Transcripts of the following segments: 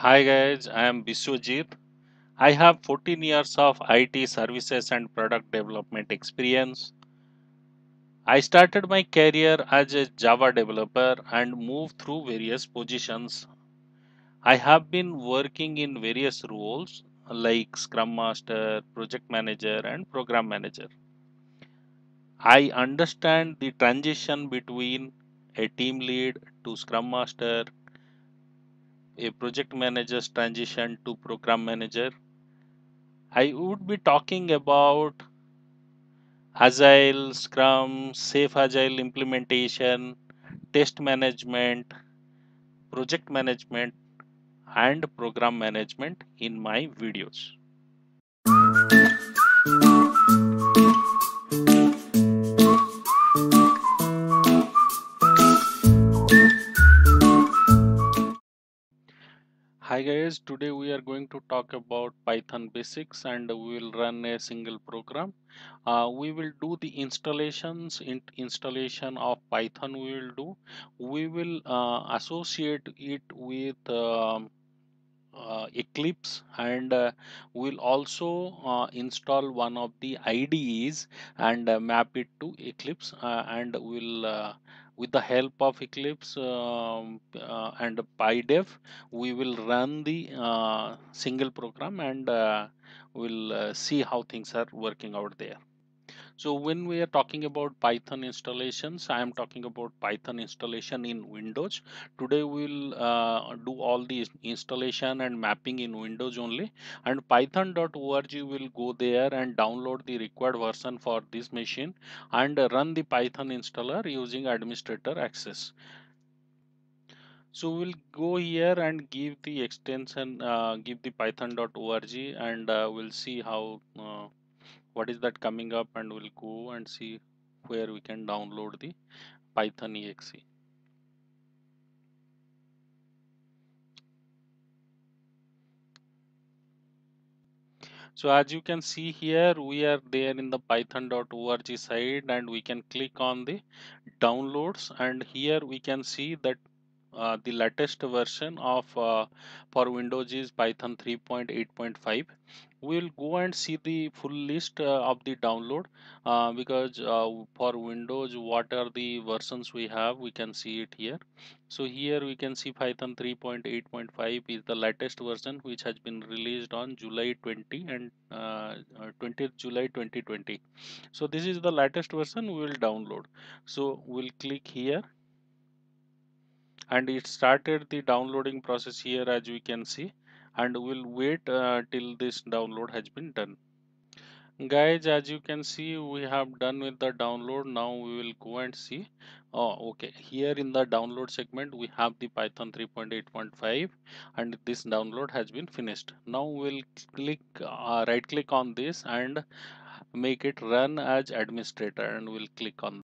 Hi guys, I am Biswajit. I have 14 years of IT services and product development experience. I started my career as a Java developer and moved through various positions. I have been working in various roles like Scrum Master, Project Manager, and Program Manager. I understand the transition between a team lead to Scrum Master, a project manager's transition to program manager. I would be talking about Agile, Scrum, Safe Agile implementation, test management, project management, and program management in my videos. Hi guys, today we are going to talk about Python basics and we will run a single program. We will do the installation of Python. We will associate it with Eclipse, and we'll also install one of the IDEs and map it to Eclipse, and we'll with the help of Eclipse and PyDev, we will run the single program, and we'll see how things are working out there. So when we are talking about Python installations, I am talking about Python installation in Windows. Today we'll do all the installation and mapping in Windows only. And python.org will go there and download the required version for this machine and run the Python installer using administrator access. So we'll go here and give the extension, give the python.org, and we'll see how what is that coming up, and we'll go and see where we can download the Python exe. So as you can see here, we are there in the python.org side, and we can click on the downloads, and here we can see that the latest version of for Windows is Python 3.8.5. We'll go and see the full list of the download, because for Windows what are the versions we have, we can see it here. So here we can see Python 3.8.5 is the latest version which has been released on July 20 and 20th July 2020. So this is the latest version we will download. So we'll click here, and it started the downloading process here as we can see, and we'll wait till this download has been done. Guys, as you can see, we have done with the download. Now we will go and see. Oh, okay, here in the download segment we have the Python 3.8.5, and this download has been finished. Now we'll click right click on this and make it run as administrator, and we'll click on.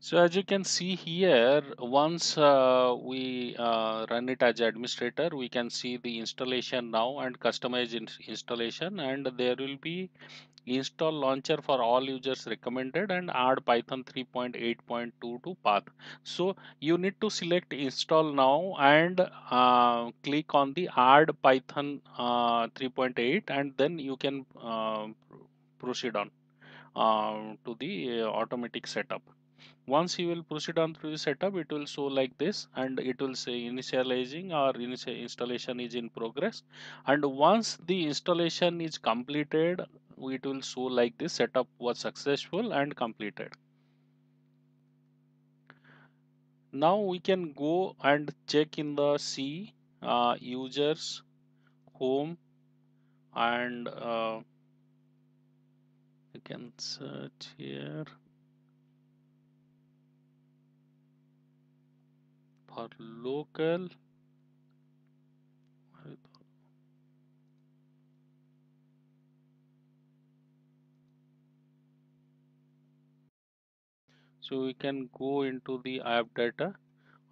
So as you can see here, once we run it as administrator, we can see the installation now and customize installation, and there will be install launcher for all users recommended and add Python 3.8.2 to path. So you need to select install now and click on the add Python 3.8, and then you can proceed on to the automatic setup. Once you will proceed on through the setup, it will show like this, and it will say initializing or initial installation is in progress. And once the installation is completed, it will show like this: setup was successful and completed. Now we can go and check in the C, users, home, and you can search here for local. So we can go into the app data,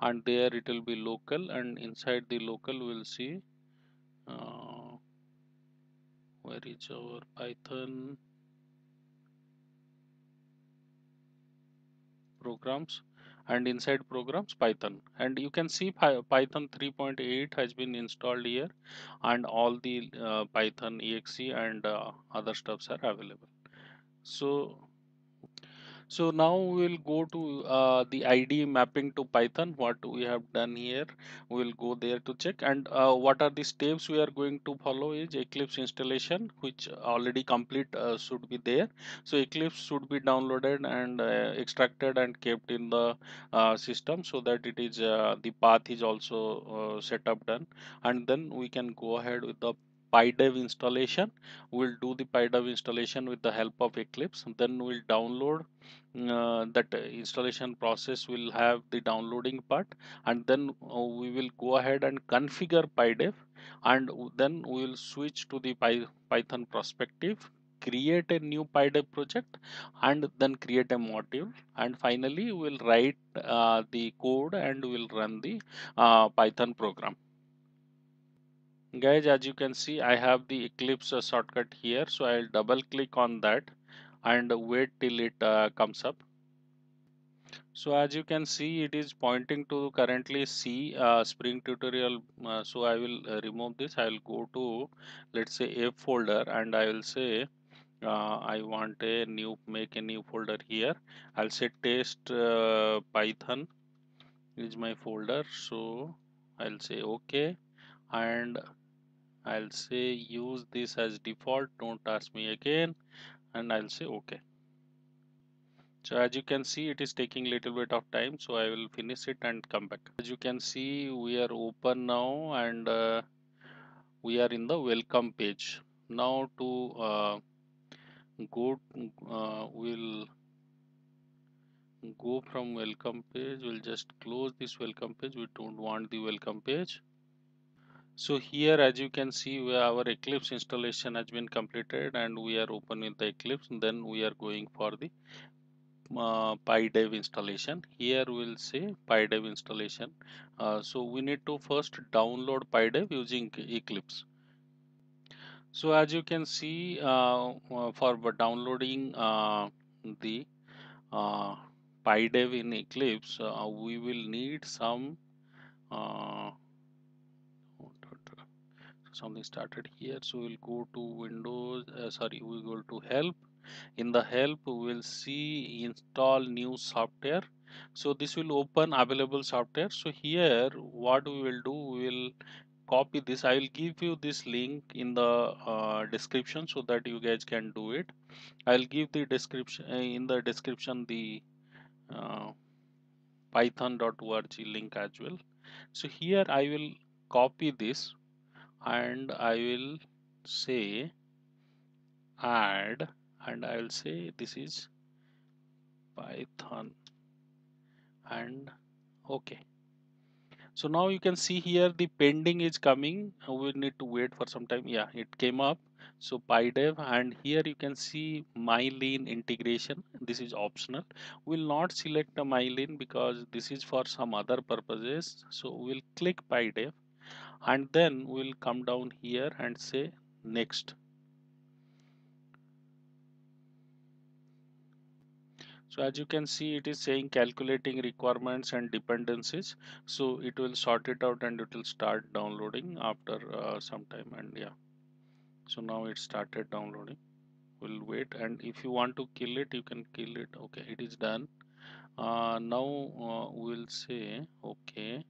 and there it will be local, and inside the local we'll see uh, where is our Python programs, and inside programs Python, and you can see Python 3.8 has been installed here, and all the Python exe and other stuffs are available. So now we will go to the IDE mapping to Python. What we have done here, we will go there to check. And what are the steps we are going to follow is Eclipse installation, which already complete should be there. So Eclipse should be downloaded and extracted and kept in the system, so that it is the path is also set up done. And then we can go ahead with the PyDev installation. We'll do the PyDev installation with the help of Eclipse. Then we'll download that installation process will have the downloading part, and then we will go ahead and configure PyDev, and then we will switch to the Python perspective, create a new PyDev project, and then create a module, and finally we'll write the code and we'll run the Python program. Guys, as you can see, I have the Eclipse shortcut here, so I'll double click on that and wait till it comes up. So as you can see, it is pointing to currently C Spring Tutorial. So I will remove this. I will go to, let's say, a folder, and I will say I want a new, make a new folder here. I'll say test Python is my folder. So I'll say OK, and I'll say use this as default. Don't ask me again, and I'll say OK. So as you can see, it is taking little bit of time, so I will finish it and come back. As you can see, we are open now, and we are in the welcome page. Now to go, we'll go from welcome page. We'll just close this welcome page. We don't want the welcome page. So here, as you can see, our Eclipse installation has been completed, and we are open with the Eclipse. Then we are going for the PyDev installation. Here we'll say PyDev installation. So we need to first download PyDev using Eclipse. So as you can see, for downloading the uh, PyDev in Eclipse, we will need some uh, something started here. So we'll go to Windows. Sorry, we go to Help. In the help we will see install new software. So this will open available software. So here what we will do, we will copy this. I will give you this link in the description, so that you guys can do it. I'll give the description in the description, the uh, python.org link as well. So here I will copy this, and I will say add, and I will say this is Python, and okay. So now you can see here the pending is coming. We need to wait for some time. Yeah, it came up. So PyDev, and here you can see Mylin integration. This is optional. We'll not select the Mylin because this is for some other purposes. So we'll click PyDev, and then we'll come down here and say next. So as you can see, it is saying calculating requirements and dependencies. So it will sort it out and it will start downloading after some time. And yeah, so now it started downloading. We'll wait, and if you want to kill it, you can kill it. Okay, it is done. Now we'll say okay,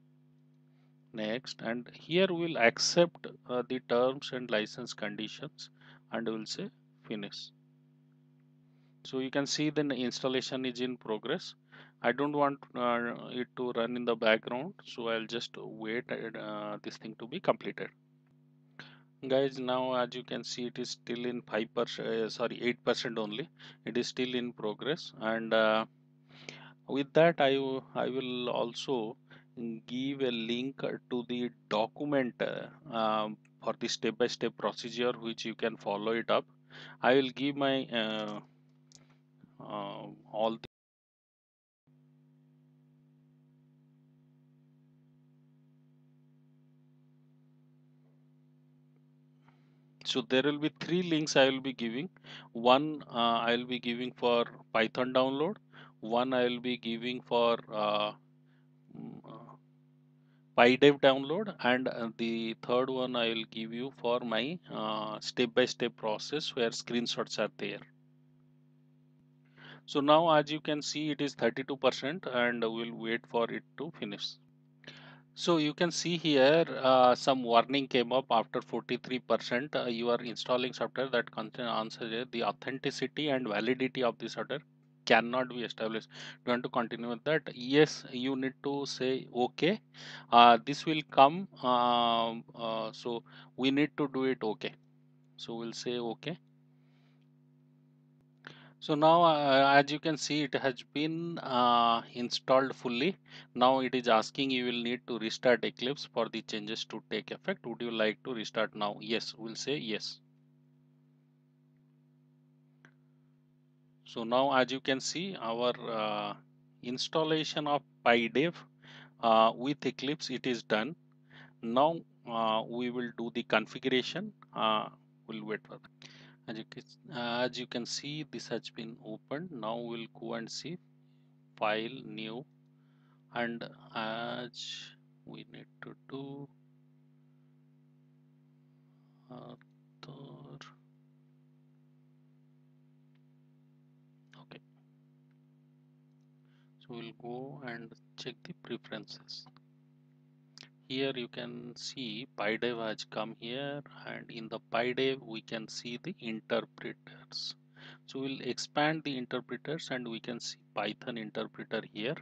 next, and here we'll accept the terms and license conditions, and we'll say finish. So you can see the installation is in progress. I don't want it to run in the background, so I'll just wait this thing to be completed. Guys, now as you can see, it is still in 5%, sorry, 8% only. It is still in progress, and with that, I will also give a link to the document for the step-by-step procedure, which you can follow it up. I will give my all. So there will be three links I will be giving. One I will be giving for Python download. one I will be giving for PyDev download, and the third one I will give you for my step-by-step process where screenshots are there. So now as you can see it is 32% and we'll wait for it to finish. So you can see here some warning came up after 43%. You are installing software that contain answer the authenticity and validity of the software cannot be established. You want to continue with that? Yes, you need to say okay. This will come. So we need to do it okay. So we'll say okay. So now, as you can see, it has been installed fully. Now it is asking you will need to restart Eclipse for the changes to take effect. Would you like to restart now? Yes, we'll say yes. So now, as you can see, our installation of PyDev with Eclipse, it is done. Now we will do the configuration. We'll wait for that. As you can see, this has been opened. Now we'll go and see file new, and as we need to do author. Okay, so we'll go and check the preferences. Here you can see PyDev has come here, and in the PyDev we can see the interpreters. So we'll expand the interpreters and we can see Python interpreter here.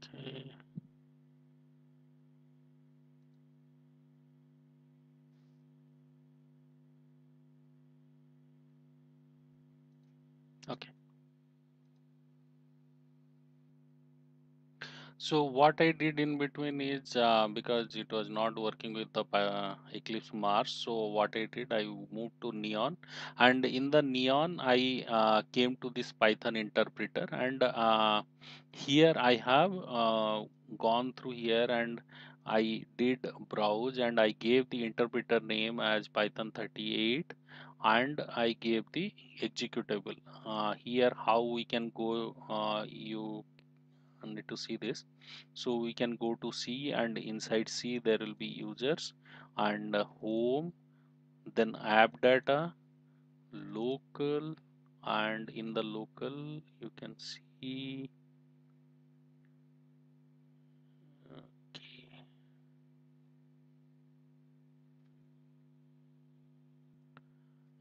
Okay. Okay. So what I did in between is because it was not working with the Eclipse Mars. So what I did, I moved to Neon, and in the Neon, I came to this Python interpreter, and here I have gone through here and I did browse, and I gave the interpreter name as Python 38, and I gave the executable. Here, how we can go? You need to see this. So we can go to C, and inside C there will be users and home, then app data, local, and in the local you can see okay,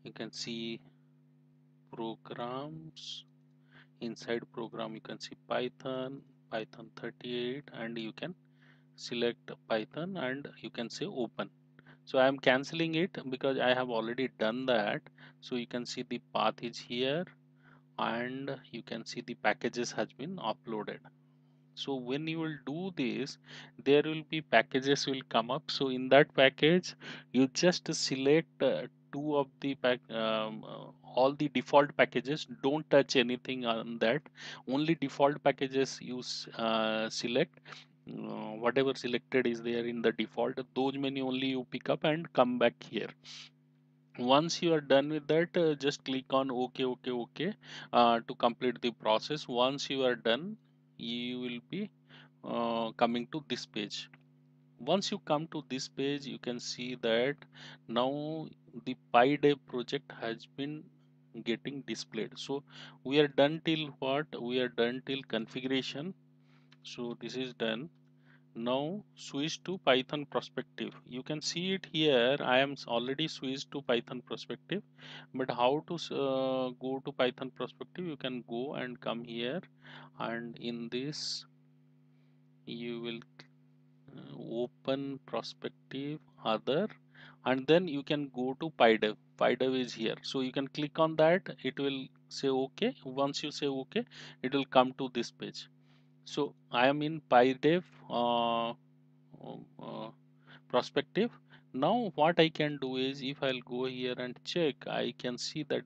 you can see programs. Inside program you can see Python 38, and you can select Python and you can say open. So I am canceling it because I have already done that. So you can see the path is here, and you can see the packages has been uploaded. So when you will do this, there will be packages will come up. So in that package you just select two of the all the default packages. Don't touch anything on that. Only default packages you select. Whatever selected is there in the default, those many only you pick up and come back here. Once you are done with that, just click on OK to complete the process. Once you are done, you will be coming to this page. Once you come to this page, you can see that now the PyDev project has been getting displayed. So we are done till what? We are done till configuration. So this is done. Now switch to Python perspective. You can see it here. I am already switched to Python perspective. But how to go to Python perspective? You can go and come here, and in this you will open perspective other, and then you can go to PyDev. PyDev is here. So you can click on that. It will say OK. Once you say OK, it will come to this page. So I am in PyDev perspective. Now what I can do is, if I'll go here and check, I can see that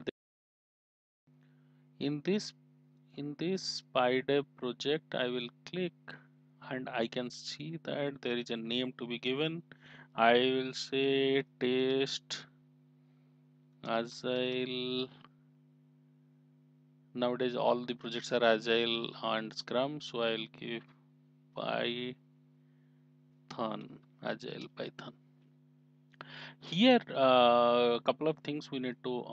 in this PyDev project I will click, and I can see that there is a name to be given. I will say test Agile. Nowadays, all the projects are Agile and Scrum, so I'll give Python, Agile Python. Here, a couple of things we need to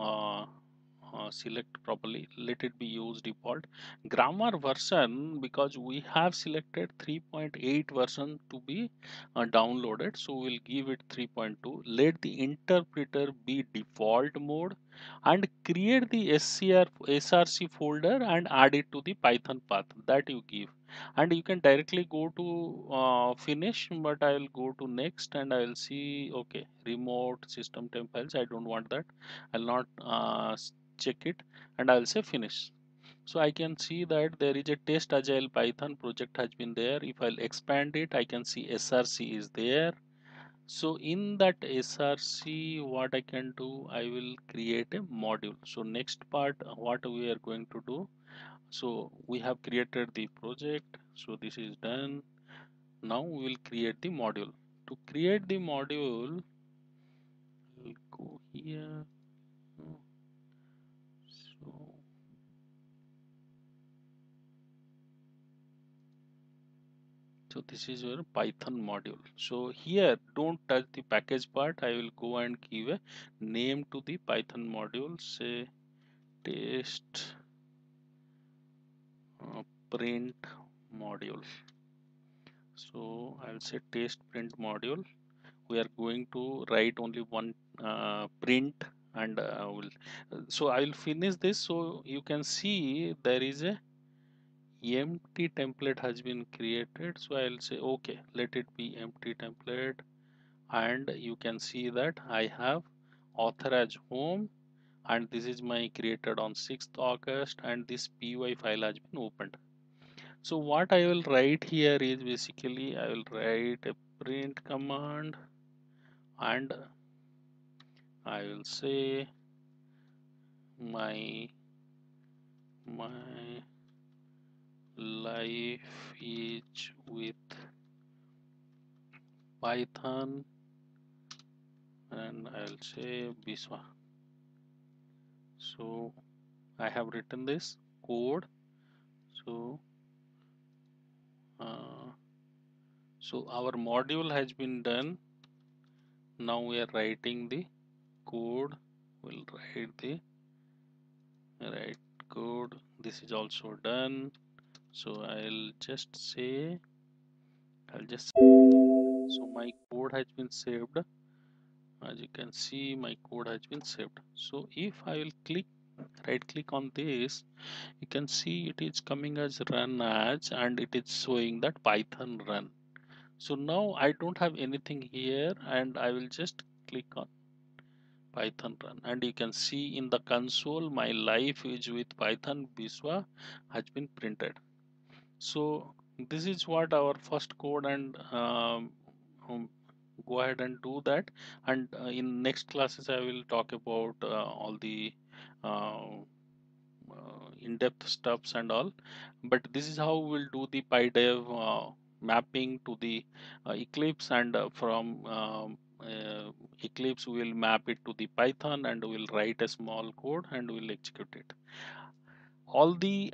select properly. Let it be used default. Grammar version, because we have selected 3.8 version to be downloaded, so we'll give it 3.2. Let the interpreter be default mode and create the SRC folder and add it to the Python path that you give. And you can directly go to finish, but I will go to next and I will see, okay, remote system temp files, I don't want that. I'll not check it, and I'll say finish. So I can see that there is a test agile Python project has been there. If I'll expand it, I can see SRC is there. So in that SRC, what I can do, I will create a module. So next part, what we are going to do, so we have created the project, so this is done. Now we will create the module. To create the module, we'll go here. So, so this is your Python module. So here, don't touch the package part. I will go and give a name to the Python module. Say test print module. So I'll say test print module. We are going to write only one print, and so I will finish this. So you can see there is a empty template has been created. So I'll say okay, let it be empty template, and you can see that I have author as home, and this is my created on 6th August, and this py file has been opened. So what I will write here is basically I will write a print command, and I will say my my life is with Python, and I'll say Biswa. So I have written this code. So uh, so our module has been done. Now we are writing the code. We'll write the right code. This is also done. So I'll just so my code has been saved. As you can see, my code has been saved. So if I will right click on this, you can see it is coming as run as, and it is showing that Python run. So now I don't have anything here, and I will just click on Python run, and you can see in the console my life is with Python Biswa has been printed. So this is what our first code, and go ahead and do that. And in next classes I will talk about all the uh, in-depth stuffs and all. But this is how we'll do the PyDev mapping to the Eclipse, and from Eclipse we'll map it to the Python, and we'll write a small code and we'll execute it. All the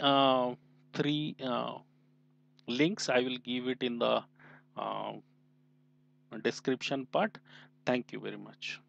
three links I will give it in the uh, description part. Thank you very much.